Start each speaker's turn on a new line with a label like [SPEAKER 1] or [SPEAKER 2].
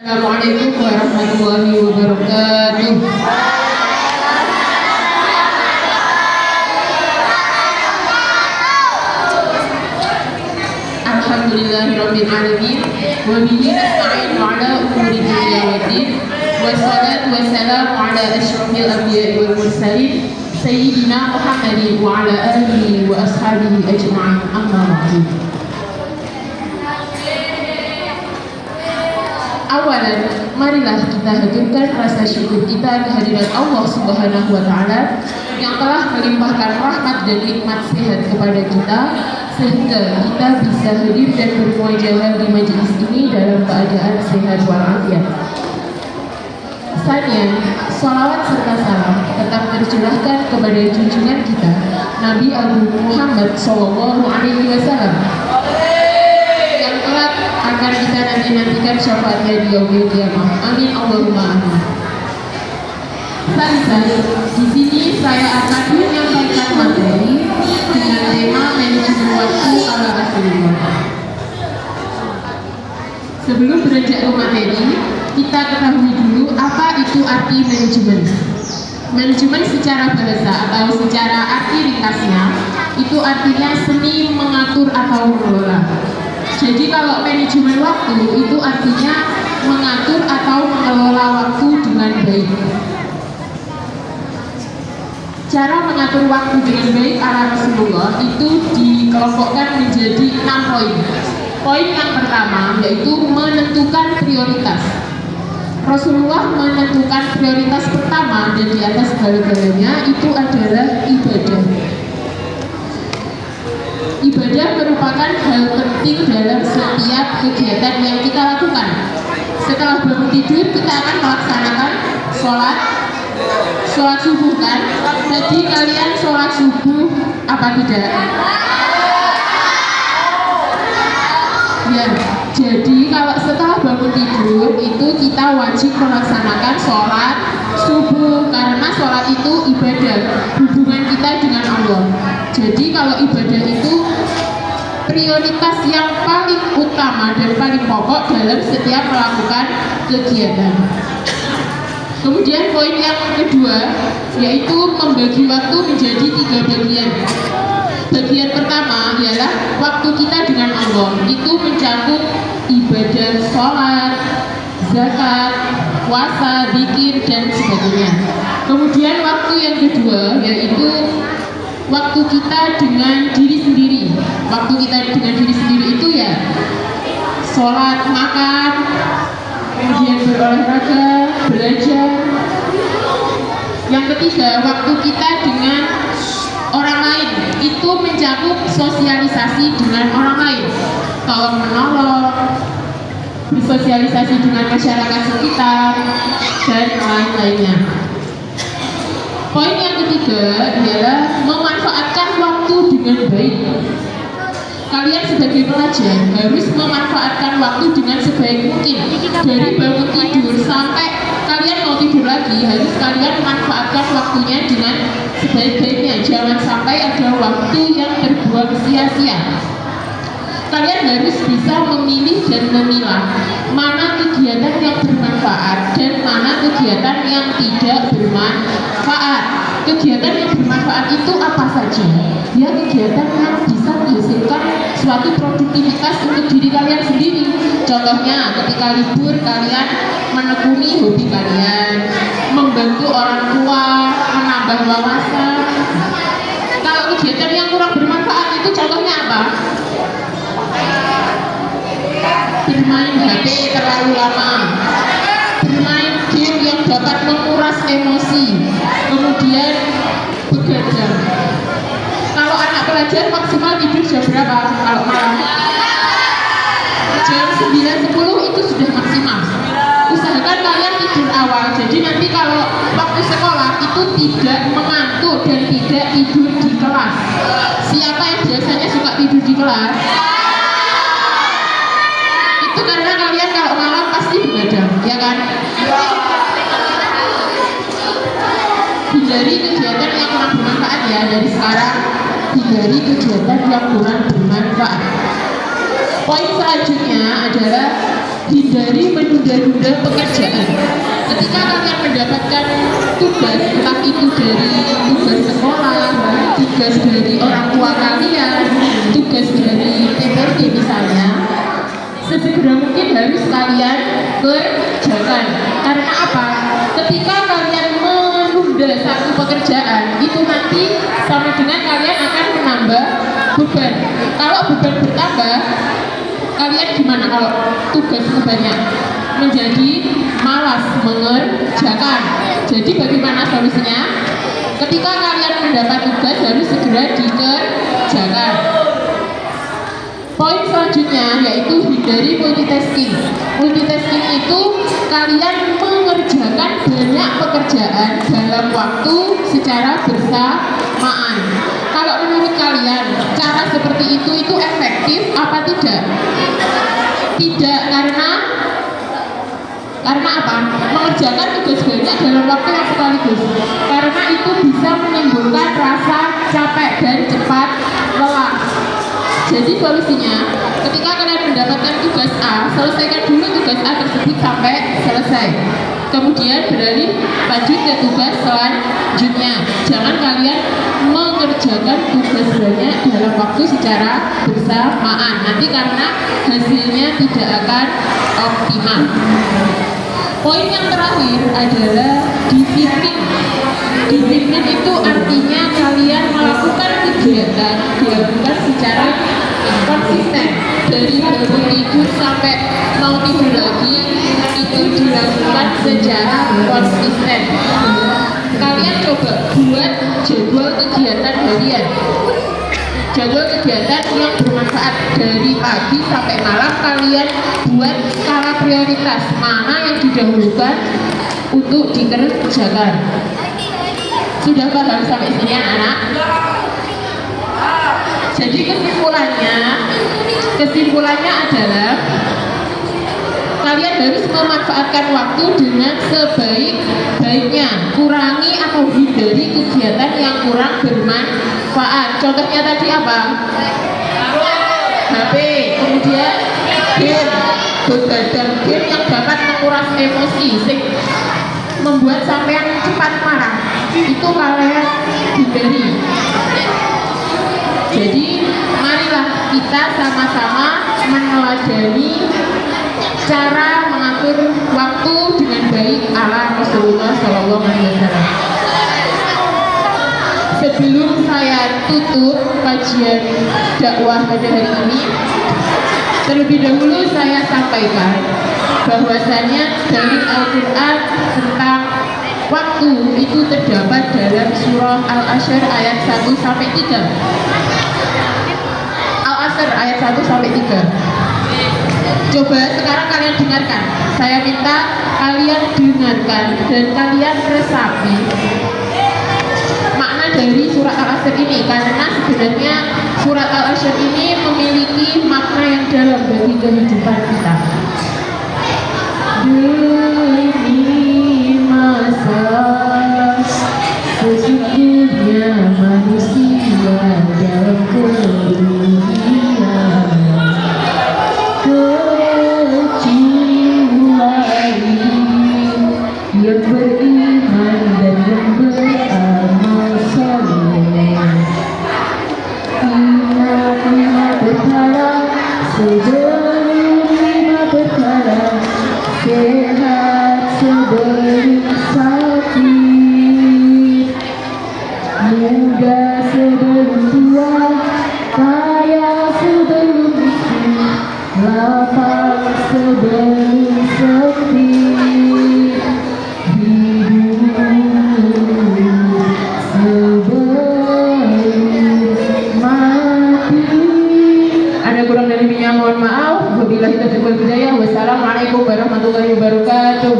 [SPEAKER 1] Assalamualaikum warahmatullahi wabarakatuh. Alhamdulillahirabbil alamin wa bihi nasta'in ala umuri dunya waddin wassalatu wassalamu ala asyrafil anbiya'i wal mursalin sayyidina Muhammadin wa ala alihi wa ashabihi ajma'in amma ba'du. Awalan, marilah kita haturkan rasa syukur kita kehadirat Allah Subhanahu wa Ta'ala yang telah melimpahkan rahmat dan nikmat sehat kepada kita sehingga kita bisa hadir dan bermuajahah di majelis ini dalam keadaan sehat walafiat. Sanian, salawat serta salam tetap tercurahkan kepada junjungan kita Nabi Agung Muhammad Sallallahu Alaihi Wasallam akan kita nantikan syafaatnya di yaumil qiyamah. Amin Allahumma amin. Di sini saya akan menyampaikan materi dengan tema manajemen waktu ala Rasulullah. Sebelum beranjak ke materi, kita ketahui dulu apa itu arti manajemen. Manajemen secara bahasa atau secara arti ringkasnya itu artinya seni mengatur atau mengelola. Jadi kalau manajemen waktu itu artinya mengatur atau mengelola waktu dengan baik. Cara mengatur waktu dengan baik ala Rasulullah itu dikelompokkan menjadi 6 poin. Poin yang pertama yaitu menentukan prioritas. Rasulullah menentukan prioritas pertama dan di atas segala-galanya itu adalah ibadah. Ibadah merupakan hal penting dalam setiap kegiatan yang kita lakukan. Setelah bangun tidur, kita akan melaksanakan sholat subuh kan? Jadi kalian sholat subuh apa tidak? Ya, jadi kalau setelah bangun tidur itu kita wajib melaksanakan sholat subuh karena sholat itu ibadah, hubungan kita dengan Allah. Jadi kalau ibadah itu prioritas yang paling utama dan paling pokok dalam setiap melakukan kegiatan. Kemudian poin yang kedua yaitu membagi waktu menjadi 3 bagian. Bagian pertama ialah waktu kita dengan Allah, itu mencakup ibadah sholat, zakat, puasa, zikir dan sebagainya. Kemudian waktu yang kedua yaitu waktu kita dengan diri sendiri. Waktu kita dengan diri sendiri itu ya sholat, makan, kemudian berolahraga, belajar. Yang ketiga, waktu kita dengan orang lain itu mencakup sosialisasi dengan orang lain, tolong menolong, bersosialisasi dengan masyarakat sekitar dan lain-lainnya. Poin yang ketiga adalah memanfaatkan waktu dengan baik. Kalian sebagai pelajar harus memanfaatkan waktu dengan sebaik mungkin. Dari bangun tidur sampai kalian mau tidur lagi, harus kalian manfaatkan waktunya dengan sebaik-baiknya. Jangan sampai ada waktu yang terbuang sia-sia. Kalian harus bisa memilih dan memilah mana kegiatan yang bermanfaat dan mana kegiatan yang tidak bermanfaat. Kegiatan yang bermanfaat itu apa saja? Ya kegiatan yang bisa menghasilkan suatu produktivitas untuk diri kalian sendiri. Contohnya ketika libur kalian menekuni hobi kalian, membantu orang tua, menambah wawasan. Kalau kegiatan yang kurang bermanfaat itu contohnya apa? Bermain HP terlalu lama, bermain game yang dapat menguras emosi, kemudian begadang. Kalau anak pelajar maksimal tidur jam berapa? Kalau malam jam 9-10 itu sudah maksimal. Usahakan kalian tidur awal, jadi nanti kalau waktu sekolah itu tidak mengantuk dan tidak tidur di kelas. Siapa yang biasanya suka tidur di kelas? Itu karena kalian kalau malam pasti begadang, ya kan? Hindari kegiatan yang kurang bermanfaat ya, dari sekarang hindari kegiatan yang kurang bermanfaat. Poin selanjutnya adalah hindari menunda-nunda pekerjaan. Ketika kalian mendapatkan tugas, entah itu dari tugas sekolah, tugas dari orang tua kalian, tugas dari TPD misalnya, sesegera mungkin harus kalian kerjakan. Karena apa? Ketika kalian menunda satu pekerjaan, itu nanti sama dengan kalian akan menambah beban. Kalau beban bertambah, kalian gimana kalau tugasnya banyak? Menjadi malas mengerjakan. Jadi bagaimana solusinya? Ketika kalian mendapat tugas harus segera dikerjakan. Poin selanjutnya yaitu hindari multitasking. Multitasking itu kalian mengerjakan banyak pekerjaan dalam waktu secara bersamaan. Kalau menurut kalian cara seperti itu efektif apa tidak? Tidak, karena apa? Mengerjakan tugas banyak dalam waktu yang sekaligus. Karena itu bisa menimbulkan rasa capek dan cepat lelah. Jadi solusinya, ketika kalian mendapatkan tugas A, selesaikan dulu tugas A tersebut sampai selesai. Kemudian beralih lanjut ke tugas selanjutnya. Jangan kalian mengerjakan tugas banyak dalam waktu secara bersamaan. Nanti karena hasilnya tidak akan optimal. Poin yang terakhir adalah disiplin. Disiplin itu artinya kalian melakukan kegiatan dilakukan secara konsisten. Dari bangun tidur sampai mau tidur lagi itu dilakukan secara konsisten. Kalian coba buat jadwal kegiatan harian. Jadwal kegiatan yang bermanfaat dari pagi sampai malam. Kalian buat skala prioritas mana yang didahulukan untuk dikerjakan. Sudah paham sampai sini anak-anak? Jadi kesimpulannya adalah kalian harus memanfaatkan waktu dengan sebaik-baiknya. Kurangi atau hindari kegiatan yang kurang bermanfaat. Contohnya tadi apa? HP, kemudian game, begadang game yang dapat menguras emosi, membuat sampean cepat marah. Itu kalian hindari. Jadi marilah kita sama-sama meneladani cara mengatur waktu dengan baik ala Rasulullah SAW. Sebelum saya tutup kajian dakwah pada hari ini, terlebih dahulu saya sampaikan bahwasannya dari Al-Quran tentang waktu itu terdapat dalam surah Al-Ashr ayat 1-3. Al-Ashr ayat 1-3. Coba sekarang kalian dengarkan. Saya minta kalian dengarkan dan kalian resapi makna dari surat Al-Ashr ini, karena sebenarnya surat Al-Ashr ini memiliki makna yang dalam bagi kehidupan kita. Demi masa sesungguhnya manusia dalam kedudukan yang beriman dan yang beramal saleh. Lima perkara sebelum lima perkara, sehat sebelum sakit, muda sebelum tua, kaya sebelum miskin, lapang sebelum sepi. Mohon maaf. Wabillahi taufiq wal hidayah. Wassalamualaikum warahmatullahi wabarakatuh.